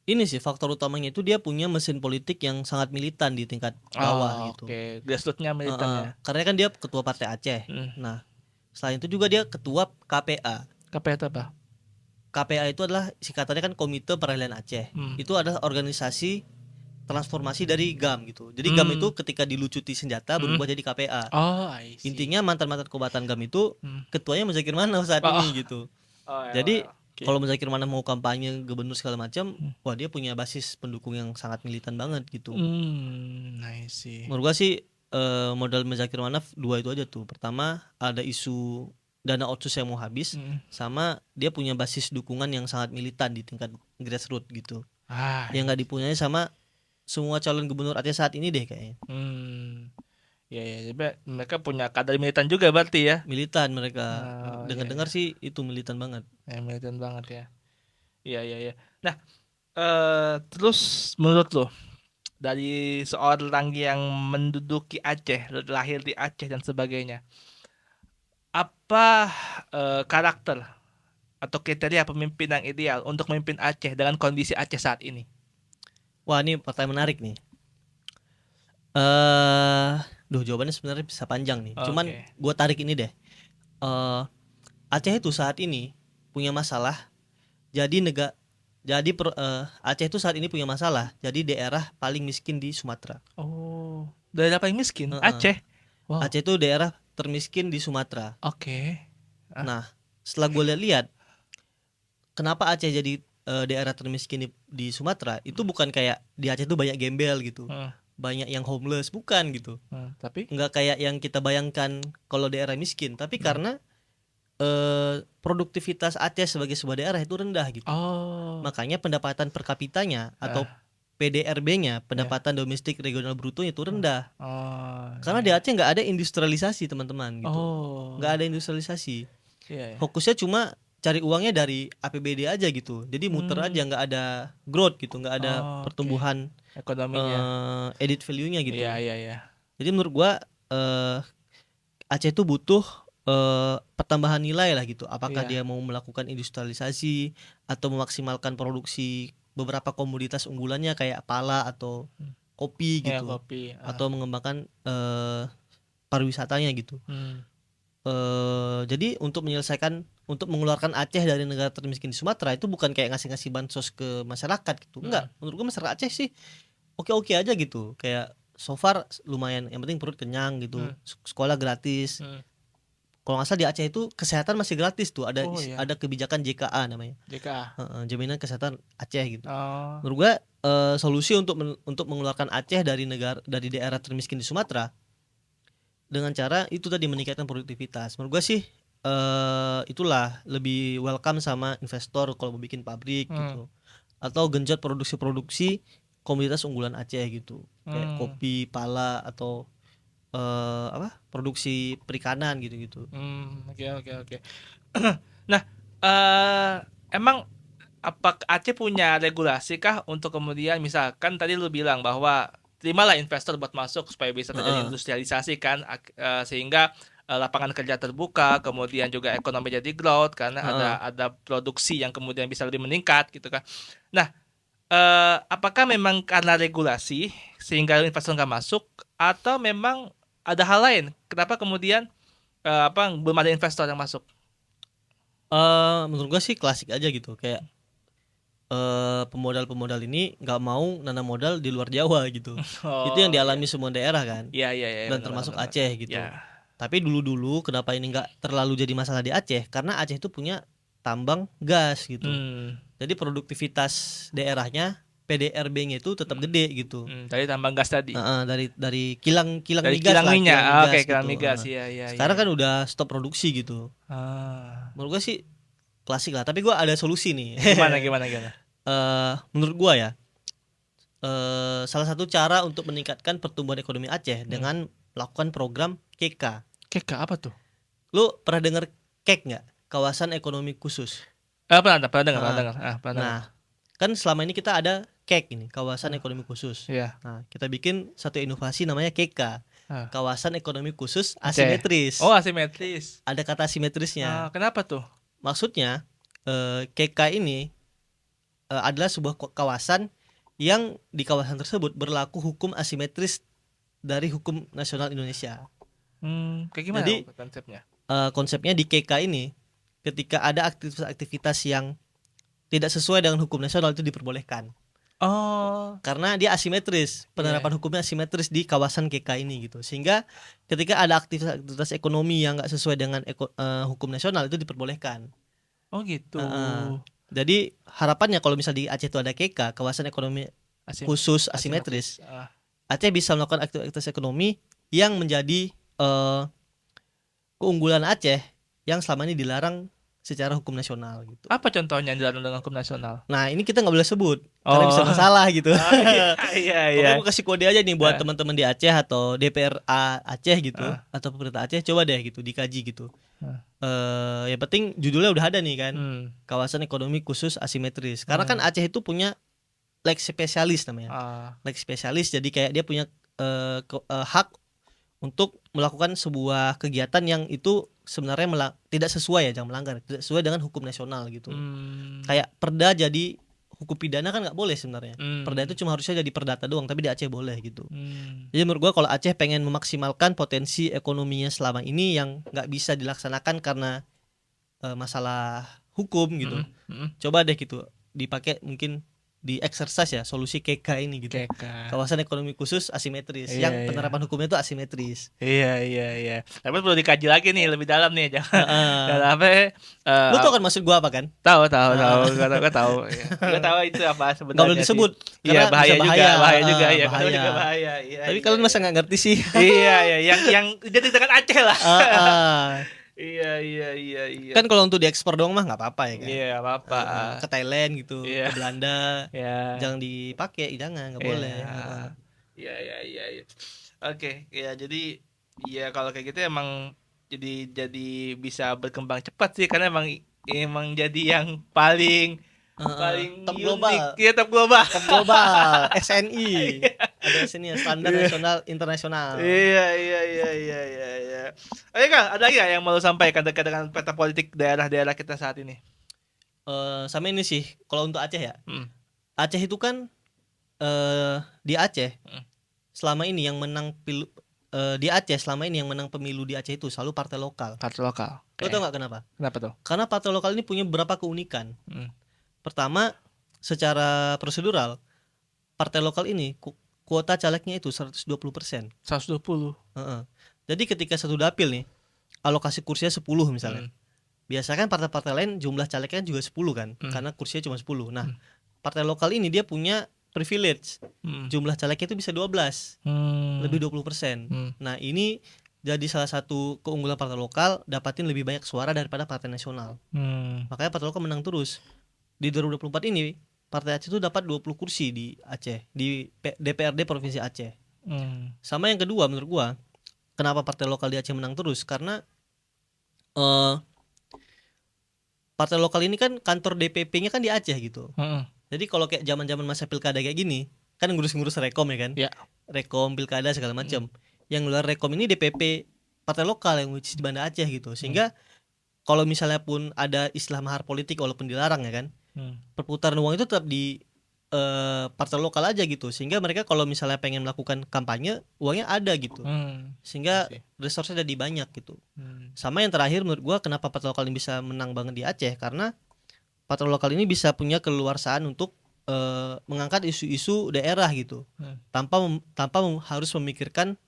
Ini sih faktor utamanya itu dia punya mesin politik yang sangat militan di tingkat bawah gitu. Oke, grassroots-nya militan ya. Karena kan dia ketua partai Aceh. Nah, selain itu juga dia ketua KPA. KPA itu apa? KPA itu adalah singkatannya kan Komite Peralihan Aceh. Itu adalah organisasi transformasi dari GAM gitu. Jadi GAM itu ketika dilucuti senjata berubah jadi KPA. I see. Intinya mantan-mantan kombatan GAM itu ketuanya Muzakir Manaf saat ini gitu. Jadi kalau Muzakir Manaf mau kampanye gubernur segala macam, wah dia punya basis pendukung yang sangat militan banget gitu. I see. Menurut gua sih modal Muzakir Manaf dua itu aja tuh. Pertama ada isu dana otsus yang mau habis, sama dia punya basis dukungan yang sangat militan di tingkat grassroots gitu. Yang nggak dipunyai sama semua calon gubernur Aceh saat ini deh kayaknya. Ya, jadi mereka punya kader militan juga berarti ya. Militan mereka. Dengar-dengar sih itu militan banget. Ya, militan banget ya. Iya. Nah, terus menurut lo dari seorang yang menduduki Aceh, lahir di Aceh dan sebagainya, apa karakter atau kriteria pemimpin yang ideal untuk memimpin Aceh dengan kondisi Aceh saat ini? Wah, ini pertanyaan menarik nih. Jawabannya sebenarnya bisa panjang nih. Cuman gue tarik ini deh. Aceh itu saat ini punya masalah. Aceh itu saat ini punya masalah. Jadi daerah paling miskin di Sumatera. Oh, daerah paling miskin Aceh. Wow. Aceh itu daerah termiskin di Sumatera. Nah, setelah gue lihat, kenapa Aceh jadi daerah termiskin di Sumatera? Itu bukan kayak di Aceh itu banyak gembel gitu, banyak yang homeless, bukan gitu. Tapi nggak kayak yang kita bayangkan kalau daerah miskin, tapi karena produktivitas Aceh sebagai sebuah daerah itu rendah gitu. Makanya pendapatan per kapitanya atau PDRB-nya, pendapatan domestik regional brutonya itu rendah. Karena di Aceh nggak ada industrialisasi teman-teman gitu. Nggak ada industrialisasi. Fokusnya cuma cari uangnya dari APBD aja gitu. Jadi muter aja, nggak ada growth gitu, nggak ada pertumbuhan ekonominya, added value-nya gitu. Iya. Jadi menurut gua Aceh itu butuh pertambahan nilai lah gitu. Apakah dia mau melakukan industrialisasi atau memaksimalkan produksi beberapa komoditas unggulannya kayak pala atau kopi gitu, atau mengembangkan pariwisatanya gitu. Jadi untuk mengeluarkan Aceh dari negara termiskin di Sumatera itu bukan kayak ngasih bansos ke masyarakat gitu. Enggak, menurut gue masyarakat Aceh sih oke-oke aja gitu. Kayak so far lumayan, yang penting perut kenyang gitu. Sekolah gratis. kalau nggak salah di Aceh itu kesehatan masih gratis tuh, ada Oh, iya. ada kebijakan JKA namanya. JKA. Jaminan kesehatan Aceh gitu. Oh. Menurut gua solusi untuk mengeluarkan Aceh dari daerah termiskin di Sumatera dengan cara itu tadi meningkatkan produktivitas. Menurut gua sih itulah lebih welcome sama investor kalau mau bikin pabrik gitu. Atau genjot produksi-produksi komoditas unggulan Aceh gitu. Kayak kopi, pala atau produksi perikanan gitu-gitu. Oke. Nah, emang apa Aceh punya regulasi kah untuk kemudian misalkan tadi lu bilang bahwa terimalah investor buat masuk supaya bisa terjadi industrialisasi kan, sehingga lapangan kerja terbuka, kemudian juga ekonomi jadi growth karena ada produksi yang kemudian bisa lebih meningkat gitu kan. Nah, apakah memang karena regulasi sehingga investor nggak masuk atau memang ada hal lain? Kenapa kemudian belum ada investor yang masuk? Menurut gua sih klasik aja gitu, kayak pemodal ini nggak mau nanam modal di luar Jawa gitu. Itu yang dialami semua daerah kan. Iya, Dan benar, termasuk benar. Aceh gitu. Ya. Tapi dulu kenapa ini nggak terlalu jadi masalah di Aceh? Karena Aceh itu punya tambang gas gitu. Jadi produktivitas daerahnya PDRB-nya itu tetap gede gitu. Dari tambang gas tadi. Dari kilang Dari migas kilang lah, minyak. kilang migas Oke, gitu. kilang migas. Iya. Sekarang kan udah stop produksi gitu. Menurut gue sih klasik lah. Tapi gue ada solusi nih. Gimana? Menurut gue ya, salah satu cara untuk meningkatkan pertumbuhan ekonomi Aceh dengan melakukan program KK. KK apa tuh? Lu pernah dengar KEK nggak? Kawasan Ekonomi Khusus. Pernah dengar. Nah, kan selama ini kita ada KEK ini, Kawasan Ekonomi Khusus. Iya. Nah, kita bikin satu inovasi namanya KK, Kawasan Ekonomi Khusus Aceh. Asimetris. Oh, asimetris. Ada kata asimetrisnya. Kenapa tuh? Maksudnya KK ini adalah sebuah kawasan yang di kawasan tersebut berlaku hukum asimetris dari hukum nasional Indonesia. Kayak gimana Jadi, konsepnya? Konsepnya di KK ini, ketika ada aktivitas-aktivitas yang tidak sesuai dengan hukum nasional itu diperbolehkan. Oh. Karena dia asimetris, penerapan hukumnya asimetris di kawasan KK ini gitu. Sehingga ketika ada aktivitas ekonomi yang nggak sesuai dengan hukum nasional itu diperbolehkan. Oh gitu. Jadi harapannya kalau misal di Aceh itu ada KK, Kawasan Ekonomi Khusus Asimetris, Aceh bisa melakukan aktivitas ekonomi yang menjadi keunggulan Aceh yang selama ini dilarang secara hukum nasional gitu. Apa contohnya yang dilarang dengan hukum nasional? Nah, ini kita nggak boleh sebut karena bisa masalah gitu. Iya. Pokoknya gue kasih kode aja nih buat teman-teman di Aceh atau DPR Aceh gitu atau pemerintah Aceh, coba deh gitu dikaji gitu. Yang penting judulnya udah ada nih kan, Kawasan Ekonomi Khusus Asimetris. Karena kan Aceh itu punya lex spesialis namanya. Lex spesialis, jadi kayak dia punya hak untuk melakukan sebuah kegiatan yang itu sebenarnya tidak sesuai ya, jangan melanggar, tidak sesuai dengan hukum nasional gitu. Kayak perda jadi hukum pidana kan nggak boleh sebenarnya. Perda itu cuma harusnya jadi perdata doang, tapi di Aceh boleh gitu. Jadi menurut gua kalau Aceh pengen memaksimalkan potensi ekonominya selama ini yang nggak bisa dilaksanakan karena masalah hukum gitu, coba deh gitu dipakai mungkin di exercise ya solusi KK ini gitu. Kawasan Ekonomi Khusus Asimetris yang penerapan hukumnya itu asimetris. Iya. Tapi perlu dikaji lagi nih lebih dalam nih, jangan apa. Lu tau kan maksud gua apa kan? Tahu. Gua tahu. Gua tahu itu apa sebenarnya. Gak boleh disebut. Iya, bahaya juga ya. Bahaya. Tapi kalian masa nggak ngerti sih? Iya. Yang jadi dengan Aceh lah. Iya. Kan kalau untuk diekspor doang mah nggak apa-apa ya kan? Iya, apa-apa. Ke Thailand gitu, ke Belanda, jangan dipakai, nggak boleh. Iya. Oke, ya jadi ya kalau kayak gitu emang jadi bisa berkembang cepat sih karena emang jadi yang paling top global. Iya, top global. SNI. Ada SNI ya, standar nasional internasional. Iya. Oke, Kang, ada lagi yang mau lu sampaikan terkait dengan peta politik daerah-daerah kita saat ini? Sama ini sih, kalau untuk Aceh ya. Aceh itu kan di Aceh selama ini yang menang di Aceh selama ini yang menang pemilu di Aceh itu selalu partai lokal. Partai lokal. Lo tau nggak kenapa? Kenapa tuh? Karena partai lokal ini punya beberapa keunikan. Pertama, secara prosedural, partai lokal ini kuota calegnya itu 120%. 120. Jadi ketika satu dapil nih, alokasi kursinya 10 misalnya. Hmm. Biasanya kan partai-partai lain jumlah calegnya juga 10 kan, karena kursinya cuma 10. Nah, partai lokal ini dia punya privilege. Jumlah calegnya itu bisa 12, lebih 20%. Nah, ini jadi salah satu keunggulan partai lokal, dapatin lebih banyak suara daripada partai nasional. Makanya partai lokal menang terus. Di 2024 ini, Partai Aceh itu dapat 20 kursi di Aceh, di DPRD Provinsi Aceh. Sama yang kedua menurut gua, kenapa partai lokal di Aceh menang terus? Karena partai lokal ini kan kantor DPP-nya kan di Aceh gitu. Jadi kalau kayak zaman-zaman masa pilkada kayak gini, kan ngurus-ngurus rekom ya kan? Ya. Rekom, pilkada segala macam. Yang luar rekom ini DPP partai lokal yang di Banda Aceh gitu. Sehingga kalau misalnya pun ada istilah mahar politik walaupun dilarang ya kan, perputaran uang itu tetap di partai lokal aja gitu. Sehingga mereka kalau misalnya pengen melakukan kampanye, uangnya ada gitu. Sehingga resource-nya jadi banyak gitu. Sama yang terakhir menurut gua, kenapa partai lokal ini bisa menang banget di Aceh, karena partai lokal ini bisa punya keleluasaan untuk mengangkat isu-isu daerah gitu, tanpa harus memikirkan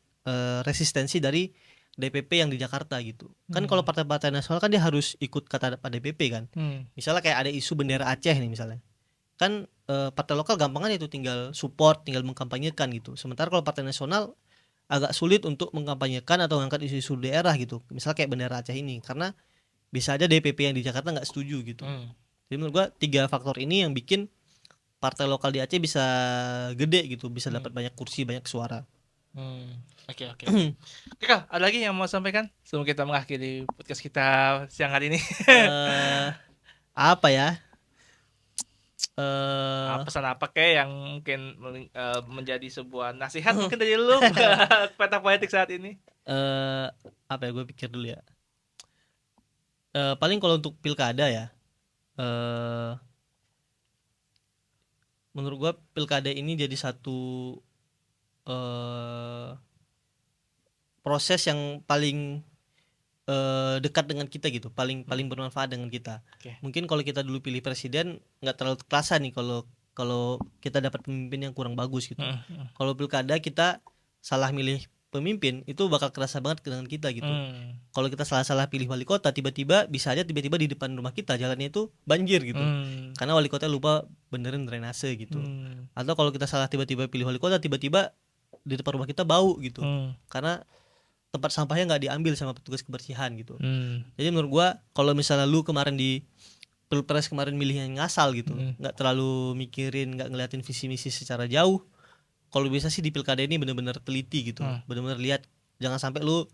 resistensi dari DPP yang di Jakarta gitu. Kan kalau partai-partai nasional kan dia harus ikut kata Pak DPP kan. Misalnya kayak ada isu bendera Aceh nih misalnya, kan partai lokal gampang aja itu tinggal support, tinggal mengkampanyekan gitu. Sementara kalau partai nasional agak sulit untuk mengkampanyekan atau mengangkat isu-isu daerah gitu. Misalnya kayak bendera Aceh ini, karena bisa aja DPP yang di Jakarta nggak setuju gitu. Jadi menurut gua 3 faktor ini yang bikin partai lokal di Aceh bisa gede gitu, bisa dapat banyak kursi, banyak suara. Oke. Oke, Kal, ada lagi yang mau sampaikan sebelum kita mengakhiri podcast kita siang hari ini? Apa ya? Pesan apa kayak yang mungkin menjadi sebuah nasihat mungkin dari lu buat peta politik saat ini? Apa ya, gue pikir dulu ya. Paling kalau untuk pilkada ya, menurut gua pilkada ini jadi satu proses yang paling dekat dengan kita gitu, paling bermanfaat dengan kita. Mungkin kalau kita dulu pilih presiden nggak terlalu terasa nih kalau kita dapat pemimpin yang kurang bagus gitu. Kalau pilkada kita salah milih pemimpin, itu bakal kerasa banget dengan kita gitu. Kalau kita salah pilih wali kota, tiba-tiba di depan rumah kita jalannya itu banjir gitu, karena wali kota lupa benerin drainase gitu. Atau kalau kita salah tiba-tiba pilih wali kota, tiba-tiba di depan rumah kita bau gitu, karena tempat sampahnya nggak diambil sama petugas kebersihan gitu. Jadi menurut gua, kalau misalnya lu kemarin di pilpres kemarin milih yang ngasal gitu, nggak terlalu mikirin, nggak ngeliatin visi misi secara jauh, kalau bisa sih di pilkada ini benar-benar teliti gitu, benar-benar lihat, jangan sampai lu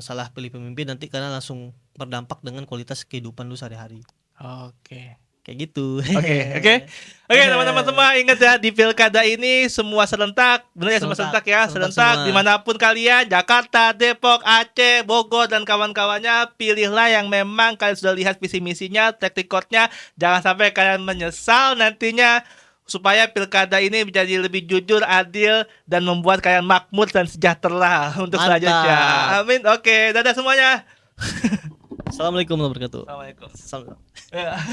salah pilih pemimpin nanti karena langsung berdampak dengan kualitas kehidupan lu sehari-hari. Oke. Kayak gitu. Oke, teman-teman semua, ingat ya, di pilkada ini semua serentak, benar ya, semua serentak ya, serentak dimanapun kalian, Jakarta, Depok, Aceh, Bogor dan kawan-kawannya, pilihlah yang memang kalian sudah lihat visi misinya, track recordnya, jangan sampai kalian menyesal nantinya, supaya pilkada ini menjadi lebih jujur, adil, dan membuat kalian makmur dan sejahtera untuk selanjutnya. Amin. Oke, dadah semuanya. Assalamualaikum warahmatullahi wabarakatuh. Assalamualaikum. Salam.